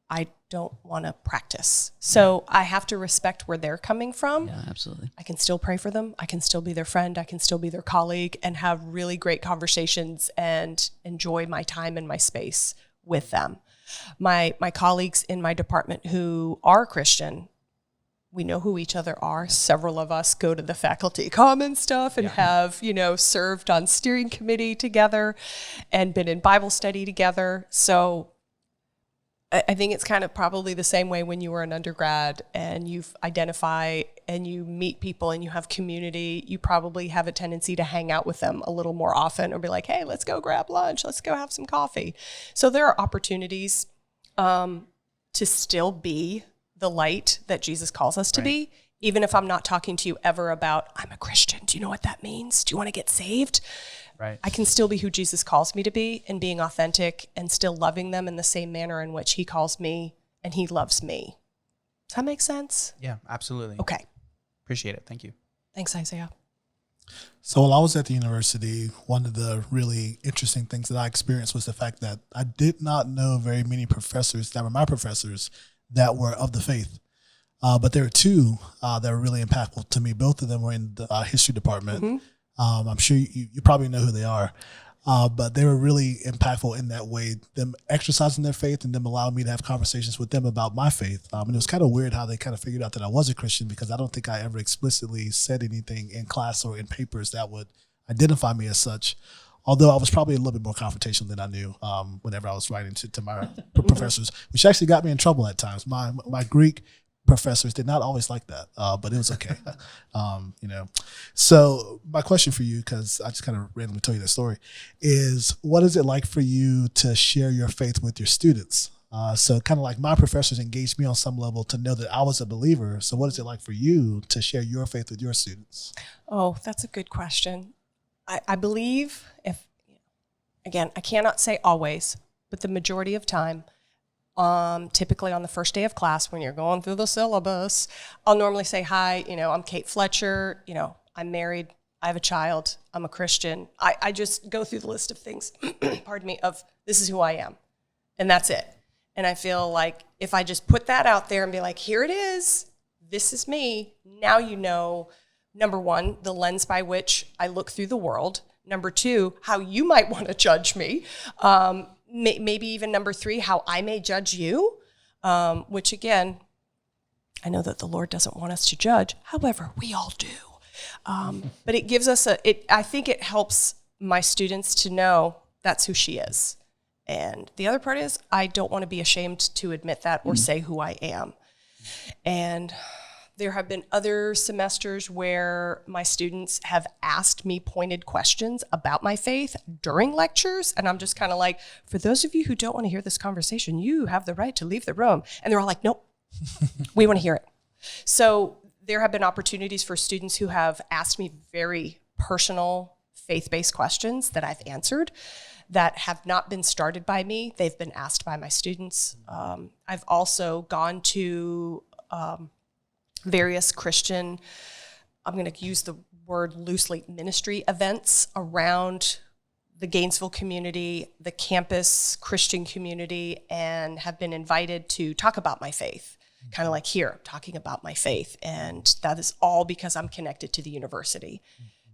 I don't want to practice? So I have to respect where they're coming from. Yeah, absolutely. I can still pray for them. I can still be their friend. I can still be their colleague and have really great conversations and enjoy my time and my space with them. My colleagues in my department who are Christian, we know who each other are. Several of us go to the faculty common stuff and have, served on steering committee together and been in Bible study together. So I think it's kind of probably the same way when you were an undergrad and you identify and you meet people and you have community, you probably have a tendency to hang out with them a little more often or be like, hey, let's go grab lunch. Let's go have some coffee. So there are opportunities to still be the light that Jesus calls us to be, even if I'm not talking to you ever about, I'm a Christian. Do you know what that means? Do you want to get saved? Right. I can still be who Jesus calls me to be and being authentic and still loving them in the same manner in which he calls me and he loves me. Does that make sense? Yeah, absolutely. Okay. Appreciate it. Thank you. Thanks, Isaiah. So while I was at the university, one of the really interesting things that I experienced was the fact that I did not know very many professors that were my professors that were of the faith. But there were two that were really impactful to me. Both of them were in the history department. Mm-hmm. I'm sure you probably know who they are. But they were really impactful in that way, them exercising their faith and them allowing me to have conversations with them about my faith. And it was kind of weird how they kind of figured out that I was a Christian, because I don't think I ever explicitly said anything in class or in papers that would identify me as such. Although I was probably a little bit more confrontational than I knew whenever I was writing to my professors, which actually got me in trouble at times. My Greek professors did not always like that, but it was okay. So my question for you, because I just kind of randomly told you that story, is what is it like for you to share your faith with your students? So kind of like my professors engaged me on some level to know that I was a believer. So what is it like for you to share your faith with your students? Oh, that's a good question. I believe again, I cannot say always, but the majority of time, typically on the first day of class when you're going through the syllabus, I'll normally say, hi, I'm Kate Fletcher, I'm married, I have a child, I'm a Christian. I just go through the list of things, pardon me, of this is who I am. And that's it. And I feel like if I just put that out there and be like, here it is, this is me, now you know, number one, the lens by which I look through the world. Number two, how you might want to judge me. Maybe even number three, how I may judge you, which again, I know that the Lord doesn't want us to judge. However, we all do. But it gives us I think it helps my students to know that's who she is. And the other part is I don't want to be ashamed to admit that or say who I am. And there have been other semesters where my students have asked me pointed questions about my faith during lectures. And I'm just kind of like, for those of you who don't want to hear this conversation, you have the right to leave the room. And they're all like, nope, we want to hear it. So there have been opportunities for students who have asked me very personal faith-based questions that I've answered that have not been started by me. They've been asked by my students. I've also gone to various Christian, I'm going to use the word loosely, ministry events around the Gainesville community, the campus Christian community, and have been invited to talk about my faith. Kind of like here, talking about my faith. And that is all because I'm connected to the university.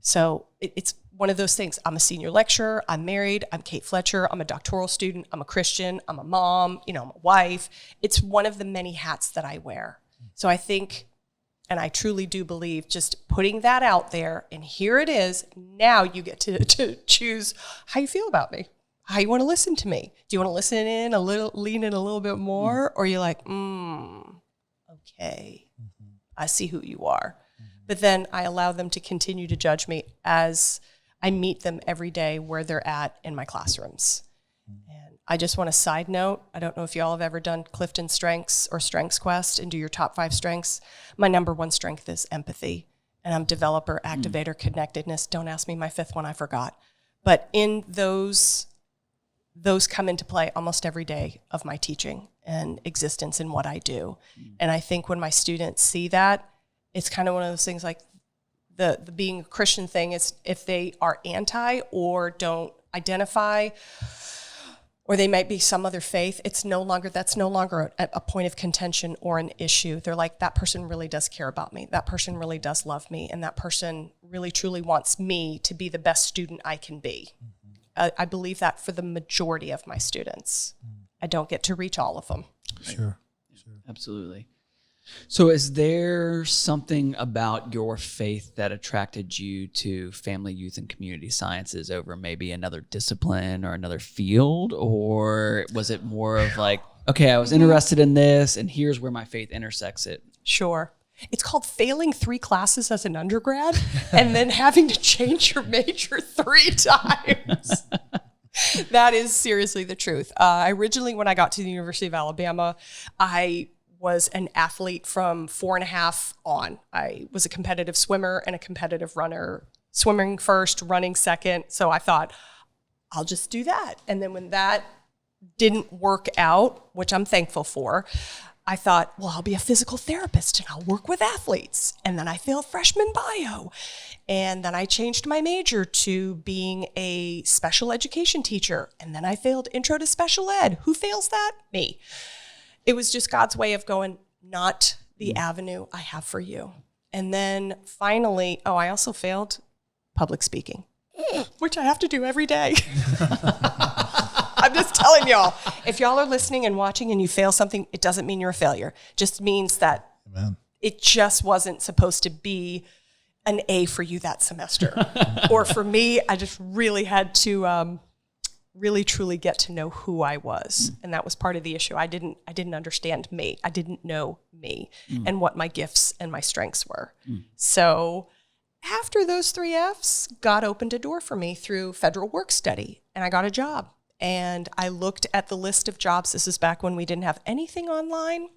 So it's one of those things. I'm a senior lecturer. I'm married. I'm Kate Fletcher. I'm a doctoral student. I'm a Christian. I'm a mom. I'm a wife. It's one of the many hats that I wear. So I think, and I truly do believe, just putting that out there, and here it is, now you get to choose how you feel about me, how you want to listen to me. Do you want to listen in a little, lean in a little bit more, or you're like, okay, I see who you are. But then I allow them to continue to judge me as I meet them every day where they're at in my classrooms. And I just want to side note, I don't know if y'all have ever done Clifton Strengths or Strengths Quest and do your top 5 strengths. My number 1 strength is empathy. And I'm developer, activator, connectedness. Don't ask me my 5th one, I forgot. But in those come into play almost every day of my teaching and existence in what I do. And I think when my students see that, it's kind of one of those things like the being a Christian thing is if they are anti or don't identify, or they might be some other faith, that's no longer a point of contention or an issue. They're like, that person really does care about me. That person really does love me. And that person really, truly wants me to be the best student I can be. I believe that for the majority of my students. I don't get to reach all of them. Sure. Absolutely. So is there something about your faith that attracted you to family, youth, and community sciences over maybe another discipline or another field? Or was it more of like, okay, I was interested in this and here's where my faith intersects it? Sure. It's called failing 3 classes as an undergrad and then having to change your major 3 times. That is seriously the truth. Originally, when I got to the University of Alabama, I was an athlete from 4.5 on. I was a competitive swimmer and a competitive runner, swimming first, running second. So I thought, I'll just do that. And then when that didn't work out, which I'm thankful for, I thought, well, I'll be a physical therapist and I'll work with athletes. And then I failed freshman bio. And then I changed my major to being a special education teacher. And then I failed intro to special ed. Who fails that? Me. It was just God's way of going, not the avenue I have for you. And then finally, I also failed public speaking, which I have to do every day. I'm just telling y'all, if y'all are listening and watching and you fail something, it doesn't mean you're a failure. It just means that it just wasn't supposed to be an A for you that semester. Or for me, I just really had to really truly get to know who I was. And that was part of the issue. I didn't understand me. I didn't know me and what my gifts and my strengths were. So after those 3 Fs, God opened a door for me through federal work study and I got a job. And I looked at the list of jobs. This is back when we didn't have anything online.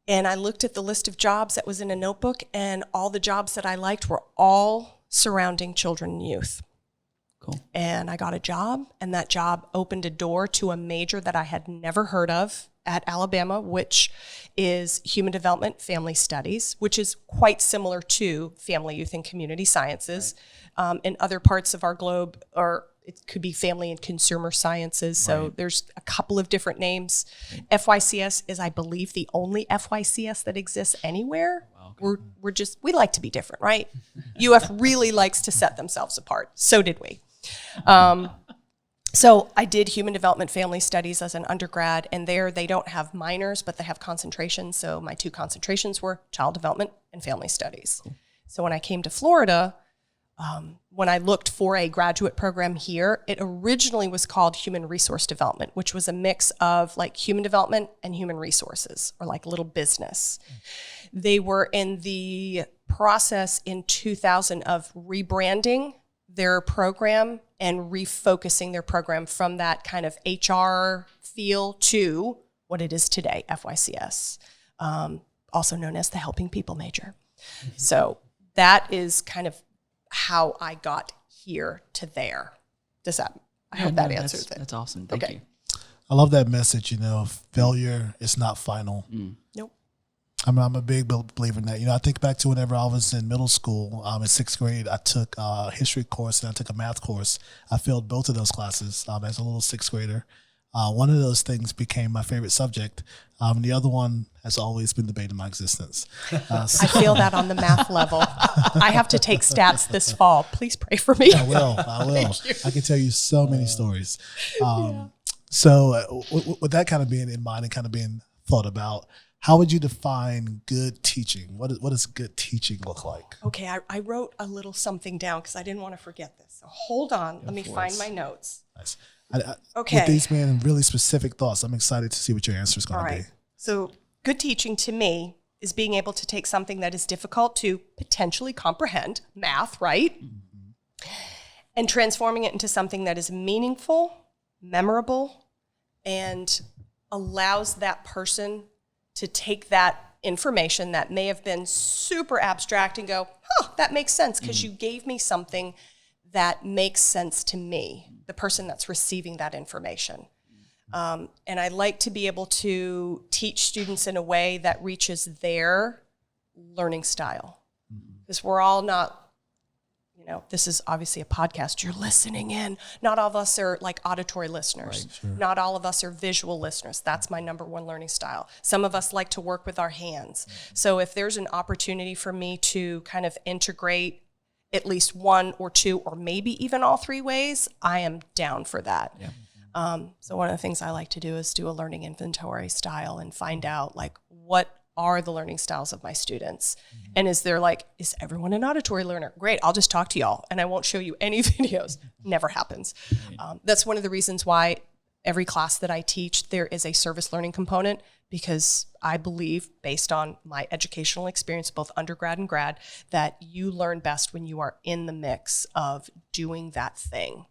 And I looked at the list of jobs that was in a notebook, and all the jobs that I liked were all surrounding children and youth. Cool. And I got a job, and that job opened a door to a major that I had never heard of at Alabama, which is Human Development Family Studies, which is quite similar to Family, Youth, and Community Sciences. Right. In other parts of our globe, or it could be Family and Consumer Sciences. So there's a couple of different names. FYCS is, I believe, the only FYCS that exists anywhere. Wow, okay. We like to be different, right? UF really likes to set themselves apart. So did we. So I did Human Development Family Studies as an undergrad, and there they don't have minors, but they have concentrations. So my 2 concentrations were Child Development and Family Studies. Cool. So when I came to Florida, when I looked for a graduate program here, it originally was called Human Resource Development, which was a mix of like human development and human resources, or like little business. They were in the process in 2000 of rebranding their program and refocusing their program from that kind of HR feel to what it is today, FYCS, also known as the Helping People major. So that is kind of how I got here to there. I hope that answers it. That's awesome. Thank you. I love that message, failure is not final. Nope. I'm a big believer in that. I think back to whenever I was in middle school, in 6th grade, I took a history course and I took a math course. I failed both of those classes as a little 6th grader. One of those things became my favorite subject. The other one has always been the bane of my existence. I feel that on the math level. I have to take stats this fall. Please pray for me. I will. I can tell you so many stories. So with that kind of being in mind and kind of being thought about, how would you define good teaching? What does good teaching look like? Okay, I wrote a little something down because I didn't want to forget this. So hold on. Let me find my notes. Nice. Okay. With these being really specific thoughts, I'm excited to see what your answer is going to be. So good teaching to me is being able to take something that is difficult to potentially comprehend, math, right? Mm-hmm. And transforming it into something that is meaningful, memorable, and allows that person to take that information that may have been super abstract and go, that makes sense because you gave me something that makes sense to me, the person that's receiving that information. And I like to be able to teach students in a way that reaches their learning style. Because we're all not you know, this is obviously a podcast. You're listening in. Not all of us are like auditory listeners. Right, sure. Not all of us are visual listeners. That's my number one learning style. Some of us like to work with our hands. So if there's an opportunity for me to kind of integrate at least one or two or maybe even all three ways, I am down for that. Yeah. So one of the things I like to do is do a learning inventory style and find out like what are the learning styles of my students. And is everyone an auditory learner? Great, I'll just talk to y'all and I won't show you any videos. Never happens. That's one of the reasons why every class that I teach, there is a service learning component, because I believe, based on my educational experience, both undergrad and grad, that you learn best when you are in the mix of doing that thing.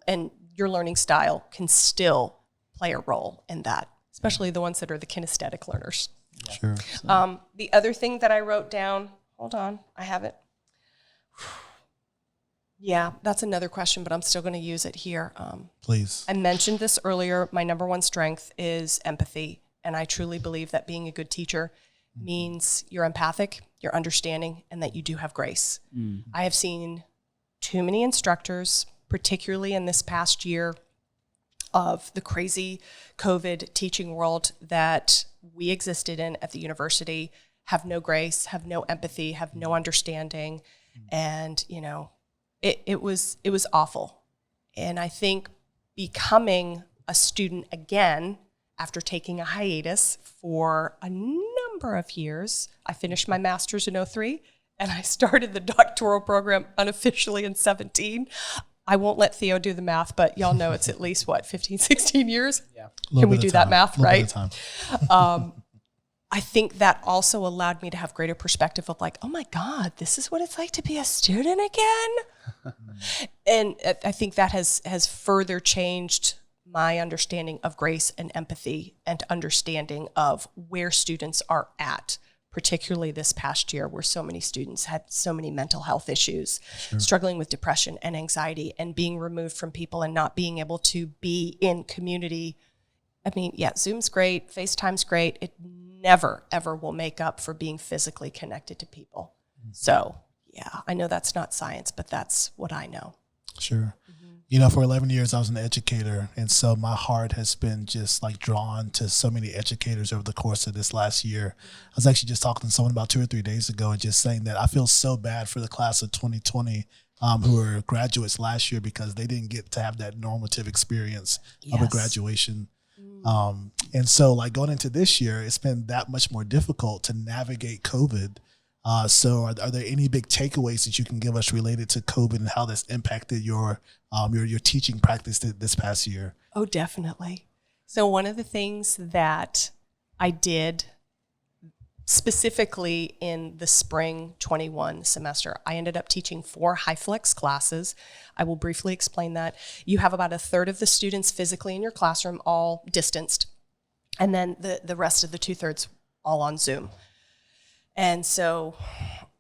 And your learning style can still play a role in that, especially the ones that are the kinesthetic learners. Sure. The other thing that I wrote down, hold on, I have it. Yeah, that's another question, but I'm still going to use it here. Please. I mentioned this earlier. My number one strength is empathy. And I truly believe that being a good teacher means you're empathic, you're understanding, and that you do have grace. I have seen too many instructors, particularly in this past year of the crazy COVID teaching world that we existed in at the university, have no grace, have no empathy, have no understanding. And, you know, it was awful. And I think becoming a student again, after taking a hiatus for a number of years, I finished my master's in 2003, and I started the doctoral program unofficially in 2017. I won't let Theo do the math, but y'all know it's at least, 15, 16 years? Yeah. Can we do that math, right? I think that also allowed me to have greater perspective of like, oh my God, this is what it's like to be a student again? And I think that has further changed my understanding of grace and empathy and understanding of where students are at, particularly this past year where so many students had so many mental health issues, struggling with depression and anxiety and being removed from people and not being able to be in community. I mean, yeah, Zoom's great, FaceTime's great. It never, ever will make up for being physically connected to people. So, yeah, I know that's not science, but that's what I know. Sure. You know, for 11 years, I was an educator. And so my heart has been just like drawn to so many educators over the course of this last year. I was actually just talking to someone about 2 or 3 days ago and just saying that I feel so bad for the class of 2020 who were graduates last year because they didn't get to have that normative experience of a graduation. And so like going into this year, it's been that much more difficult to navigate COVID. So are there any big takeaways that you can give us related to COVID and how that's impacted your teaching practice this past year? Oh, definitely. So one of the things that I did specifically in the spring 21 semester, I ended up teaching 4 HyFlex classes. I will briefly explain that. You have about a third of the students physically in your classroom, all distanced, and then the rest of the 2/3 all on Zoom. And so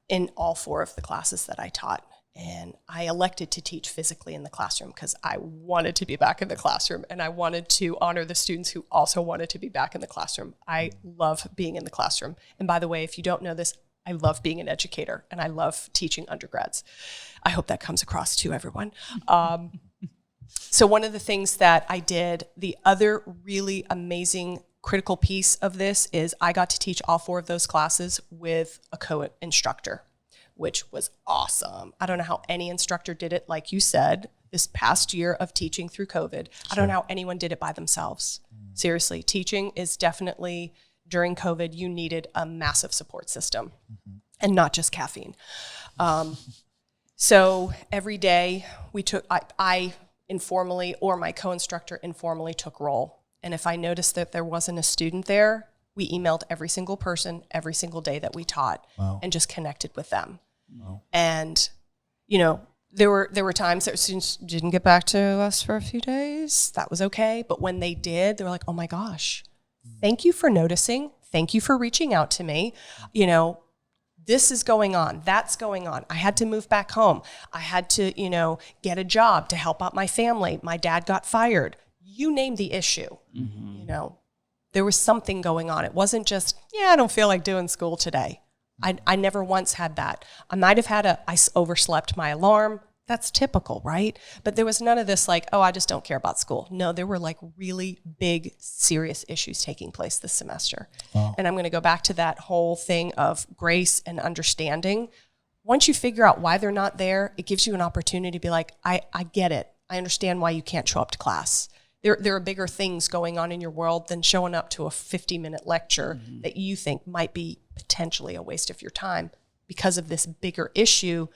in all 4 of the classes that I taught, and I elected to teach physically in the classroom because I wanted to be back in the classroom and I wanted to honor the students who also wanted to be back in the classroom. I love being in the classroom. And by the way, if you don't know this, I love being an educator and I love teaching undergrads. I hope that comes across to everyone. So one of the things that I did, the other really amazing critical piece of this is I got to teach all 4 of those classes with a co-instructor, which was awesome. I don't know how any instructor did it, like you said, this past year of teaching through COVID. I don't know how anyone did it by themselves. Seriously, teaching is definitely, during COVID, you needed a massive support system and not just caffeine. So every day I informally, or my co-instructor informally took roll. And if I noticed that there wasn't a student there, we emailed every single person every single day that we taught and just connected with them. And, you know, there were times that students didn't get back to us for a few days. That was okay. But when they did, they were like, oh my gosh, thank you for noticing. Thank you for reaching out to me. You know, this is going on. That's going on. I had to move back home. I had to, you know, get a job to help out my family. My dad got fired. You name the issue. You know, there was something going on. It wasn't just, I don't feel like doing school today. I never once had that. I might have had I overslept my alarm. That's typical, right? But there was none of this like, oh, I just don't care about school. No, there were like really big, serious issues taking place this semester. Wow. And I'm going to go back to that whole thing of grace and understanding. Once you figure out why they're not there, it gives you an opportunity to be like, I get it. I understand why you can't show up to class. There are bigger things going on in your world than showing up to a 50-minute lecture that you think might be potentially a waste of your time because of this bigger issue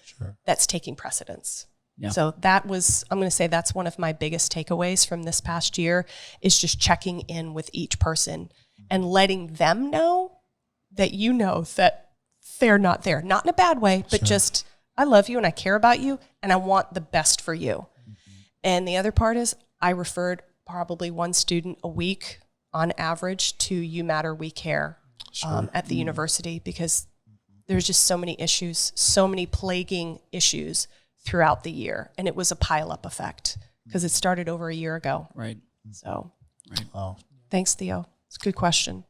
that's taking precedence. Yeah. So I'm going to say that's one of my biggest takeaways from this past year is just checking in with each person and letting them know that you know that they're not there. Not in a bad way, but just, I love you and I care about you and I want the best for you. And the other part is I referred probably one student a week on average to You Matter, We Care at the university because there's just so many issues, so many plaguing issues throughout the year. And it was a pile-up effect because it started over a year ago. Right. So, Wow. Thanks, Theo. It's a good question.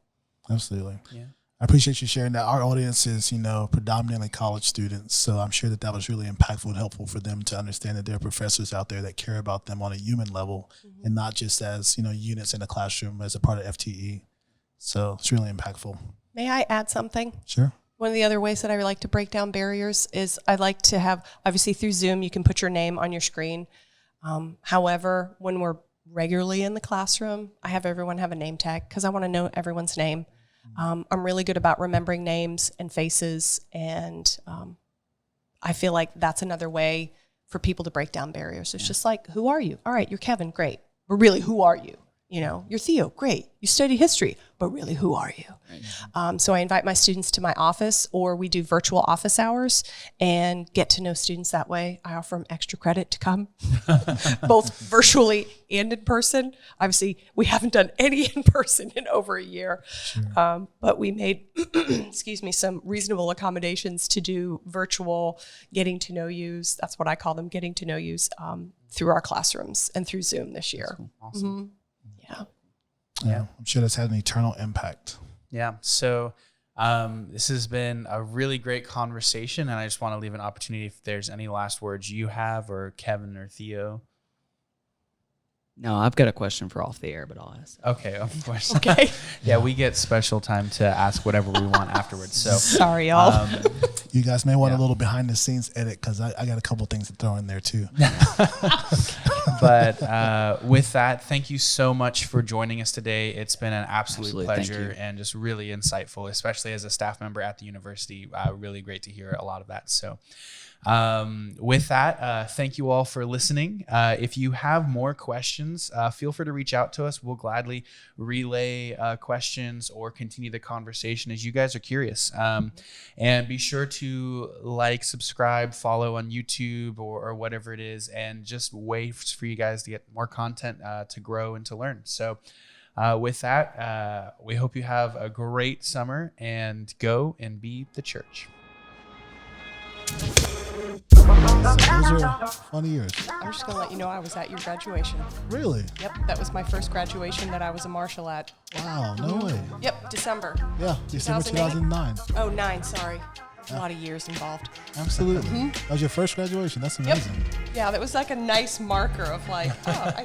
Absolutely. Yeah. I appreciate you sharing that. Our audience is, predominantly college students. So I'm sure that was really impactful and helpful for them to understand that there are professors out there that care about them on a human level and not just as, units in the classroom as a part of FTE. So it's really impactful. May I add something? Sure. One of the other ways that I like to break down barriers is I like to have, obviously through Zoom, you can put your name on your screen. However, when we're regularly in the classroom, I have everyone have a name tag because I want to know everyone's name. I'm really good about remembering names and faces, and I feel like that's another way for people to break down barriers. It's just like, who are you? All right, you're Kevin, great. But really, who are you? You're Theo, great. You study history, but really, who are you? Right. So I invite my students to my office, or we do virtual office hours and get to know students that way. I offer them extra credit to come, both virtually and in person. Obviously, we haven't done any in person in over a year, but we made, some reasonable accommodations to do virtual getting to know yous. That's what I call them, getting to know yous through our classrooms and through Zoom this year. That's cool. Awesome. Mm-hmm. Yeah, I'm sure that's had an eternal impact. Yeah. So this has been a really great conversation, and I just want to leave an opportunity if there's any last words you have, or Kevin or Theo. No, I've got a question for off the air, but I'll ask. Okay, of course. Okay. Yeah, we get special time to ask whatever we want afterwards. So sorry, y'all. You guys may want a little behind the scenes edit because I got a couple things to throw in there too. But with that, thank you so much for joining us today. It's been an absolute pleasure and just really insightful, especially as a staff member at the university. Really great to hear a lot of that. So with that, thank you all for listening. If you have more questions, feel free to reach out to us. We'll gladly relay questions or continue the conversation as you guys are curious. And be sure to subscribe, follow on YouTube or whatever it is, and just wait for you guys to get more content to grow and to learn. So with that, we hope you have a great summer and go and be the church. Those are fun years. I'm just going to let you know I was at your graduation. Really? Yep, that was my first graduation that I was a marshal at. Wow, no way. Yep, December. Yeah, December 2009. Oh, 9, sorry. A lot of years involved. Absolutely. That was your first graduation. That's amazing. Yep. Yeah, that was like a nice marker of I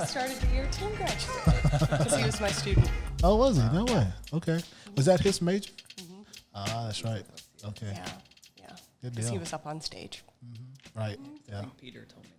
started the year Tim graduated because he was my student. Oh, was he? No way. Okay. Was that his major? Mm-hmm. That's right. Okay. Yeah. Good Because deal. he was up on stage. Right. Yeah. Peter told me.